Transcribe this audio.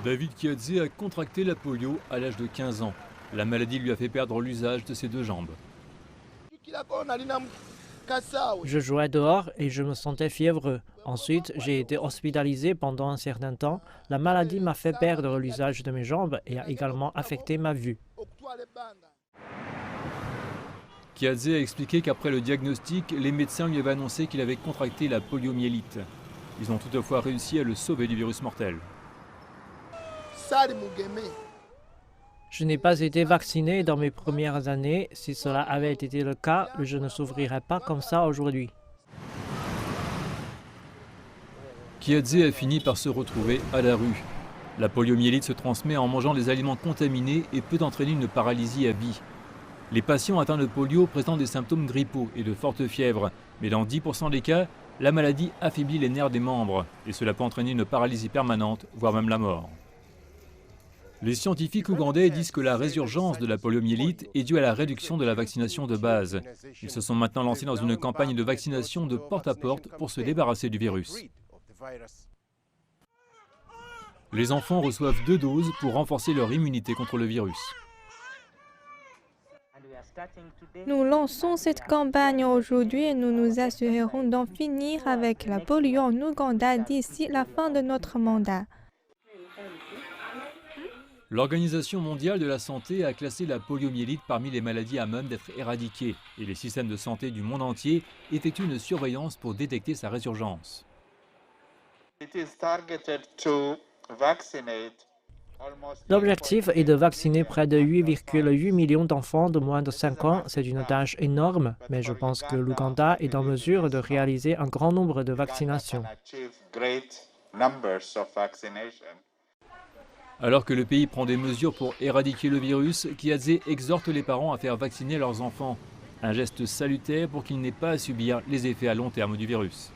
David Kiadze a contracté la polio à l'âge de 15 ans. La maladie lui a fait perdre l'usage de ses deux jambes. Je jouais dehors et je me sentais fiévreux. Ensuite, j'ai été hospitalisé pendant un certain temps. La maladie m'a fait perdre l'usage de mes jambes et a également affecté ma vue. Kiadze a expliqué qu'après le diagnostic, les médecins lui avaient annoncé qu'il avait contracté la poliomyélite. Ils ont toutefois réussi à le sauver du virus mortel. Je n'ai pas été vacciné dans mes premières années. Si cela avait été le cas, je ne s'ouvrirais pas comme ça aujourd'hui. Kiadze a fini par se retrouver à la rue. La poliomyélite se transmet en mangeant des aliments contaminés et peut entraîner une paralysie à vie. Les patients atteints de polio présentent des symptômes grippaux et de fortes fièvres, mais dans 10% des cas, la maladie affaiblit les nerfs des membres et cela peut entraîner une paralysie permanente, voire même la mort. Les scientifiques ougandais disent que la résurgence de la poliomyélite est due à la réduction de la vaccination de base. Ils se sont maintenant lancés dans une campagne de vaccination de porte à porte pour se débarrasser du virus. Les enfants reçoivent 2 doses pour renforcer leur immunité contre le virus. Nous lançons cette campagne aujourd'hui et nous nous assurerons d'en finir avec la polio en Ouganda d'ici la fin de notre mandat. L'Organisation mondiale de la santé a classé la poliomyélite parmi les maladies à même d'être éradiquées et les systèmes de santé du monde entier effectuent une surveillance pour détecter sa résurgence. L'objectif est de vacciner près de 8,8 millions d'enfants de moins de 5 ans. C'est une tâche énorme, mais je pense que l'Ouganda est en mesure de réaliser un grand nombre de vaccinations. Alors que le pays prend des mesures pour éradiquer le virus, Kiadze exhorte les parents à faire vacciner leurs enfants. Un geste salutaire pour qu'ils n'aient pas à subir les effets à long terme du virus.